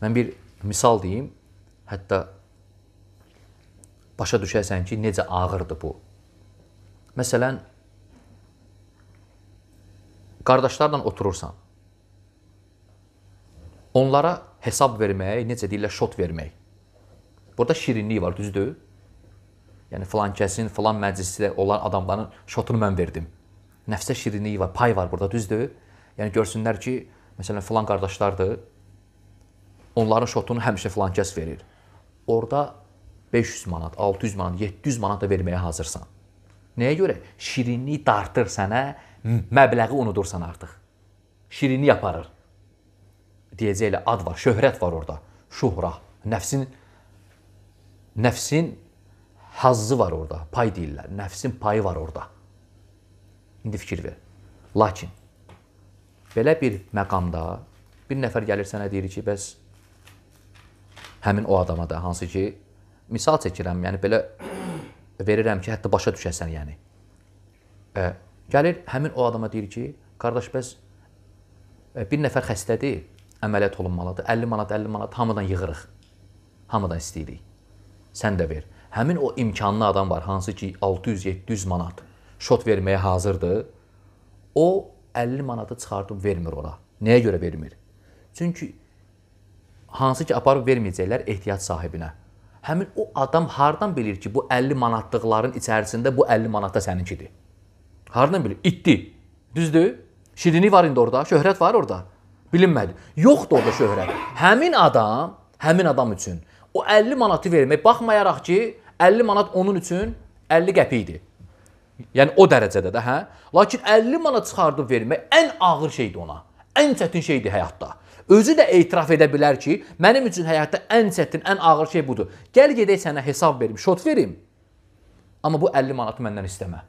Mən bir misal deyim, hətta başa düşərsən ki, necə ağırdır bu. Məsələn, qardaşlarla oturursan, onlara hesab vermək, necə deyirlər, şot vermək. Burada şirinlik var, düzdür? Yəni, filan kəsin, filan məclisdə olan adamların şotunu mən verdim. Nəfsə şirinliyi var, pay var burada, düzdür? Yəni, görsünlər ki, məsələn, filan qardaşlardır, onların şotunu həmişə filan kəs verir. Orada 500 manat, 600 manat, 700 manat da verməyə hazırsan. Nəyə görə? Şirinlik dartır sənə, məbləği unudursan artıq. Şirinlik aparır. Deyəcəklə ad var, şöhrət var orada. Şuhra, nəfsin hazzı var orada, pay deyirlər. Nəfsin payı var orada. İndi fikir ver. Lakin, belə bir məqamda bir nəfər gəlir sənə deyir ki, bəs həmin o adama da, hansı ki, misal çəkirəm, yəni belə verirəm ki, hətta başa düşəsən, yəni. Gəlir, həmin o adama deyir ki, qardaş, bəs bir nəfər xəstədir, əməliyyat olunmalıdır, 50 manat, 50 manat, hamıdan yığırıq, hamıdan istəyirik, sən də ver. Həmin o imkanlı adam var, hansı ki, 600-700 manat şot verməyə hazırdır, o 50 manatı çıxardıb vermir ora. Nəyə görə vermir? Çünki hansı ki, aparıb verməyəcəklər ehtiyac sahibinə. Həmin o adam hardan bilir ki, bu 50 manatlıqların içərisində bu 50 manat da səninkidir? Hardan bilir? İtdi. Düzdür? Şirinlik var indi orada, şöhrət var orada. Bilinmədi. Yoxdur orada şöhrət. Həmin adam üçün o 50 manatı vermək, baxmayaraq ki, 50 manat onun üçün 50 qəpikdir. Yəni o dərəcədə də, hə? Lakin 50 manat çıxardıb vermək ən ağır şeydir ona. Ən çətin şeydir həyatda. Özü də etiraf edə bilər ki, mənim üçün həyatda ən çətin, ən ağır şey budur. Gəl gedək sənə hesab verim, şot verim. Amma bu 50 manatı məndən istəmə.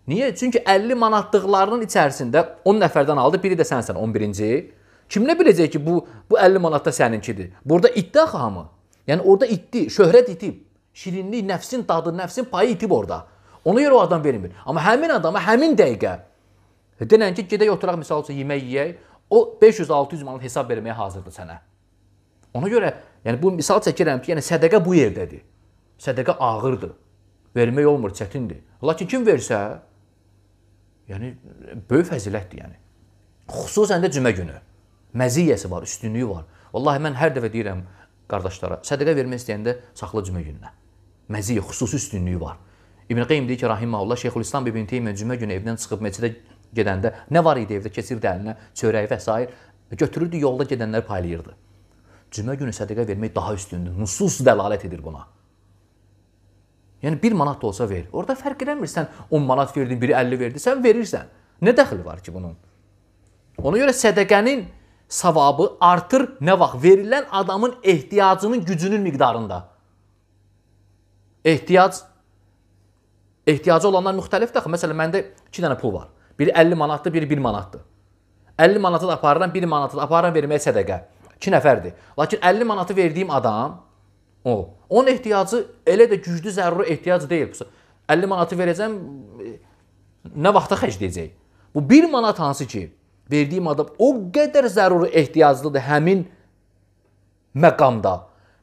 Niyə? Çünki 50 manatlıqlarının içərisində 10 nəfərdən aldı, biri də sənsən, 11-ci. Kim nə biləcək ki, bu 50 manat da səninkidir? Burada itdi axı hamı. Yəni orada itdi, şöhrət itib. Şirinlik, nəfsin dadı, nəfsin payı itib orada. Ona görə o adam vermir. Amma həmin adama, həmin dəqiqə, denən ki, gedək oturaq, misal üçün, yemək yeyək, o 500-600 manat hesab verməyə hazırdır sənə. Ona görə, yəni bu misal çəkirəm ki, yəni sədəqə bu yerdədir. Sədəqə ağırdır. Vermək olmur, çətindir. Lakin kim versə, yəni böyük fəzilətdir, yəni. Xüsusən də cümə günü. Məziyyəsi var, üstünlüyü var. Vallahi mən hər dəfə deyirəm qardaşlara, sədəqə vermək istəyəndə saxla cümə gününə. Məziyyə, xüsusi üstünlüyü var. İbn Qeym deyir ki, rahiməhullah, Şeyxülislam ibn Teymiyyə cümə günü evdən çıxıb məscidə gedəndə nə var idi evdə, keçirdi əlinə, çörəyi və s. götürürdü, yolda gedənləri paylayırdı. Cümə günü sədəqə vermək daha üstündür. Nusus dəlalət edir buna. Yəni 1 manat da olsa ver. Orada fərq eləmir, sən 10 manat verdin, biri 50 verdi, sən verirsən. Nə dəxli var ki bunun? Ona görə sədəqənin savabı artır nə vaxt? Verilən adamın ehtiyacının gücünün miqdarında. Ehtiyacı olanlar müxtəlifdir. Məsələn, məndə 2 dənə pul var. Biri 50 manatdır, biri 1 manatdır. 50 manatı da aparıram, 1 manatı da aparıram verməyə sədəqə. 2 nəfərdir. Lakin 50 manatı verdiyim adam, onun ehtiyacı elə də güclü, zəruri ehtiyacı deyil. 50 manatı verəcəm, nə vaxta xərcləyəcək? Bu 1 manat hansı ki, verdiyim adam o qədər zəruri ehtiyaclıdır həmin məqamda.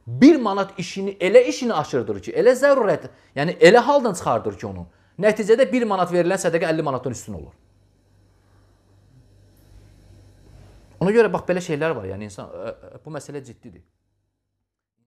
1 manat işini aşırdır ki, elə zərurət, yəni elə haldan çıxardır ki onu. Nəticədə 1 manat verilən sədəqə 50 manatdan üstün olur. Ona görə bax belə şeylər var, yəni insan bu məsələ ciddidir.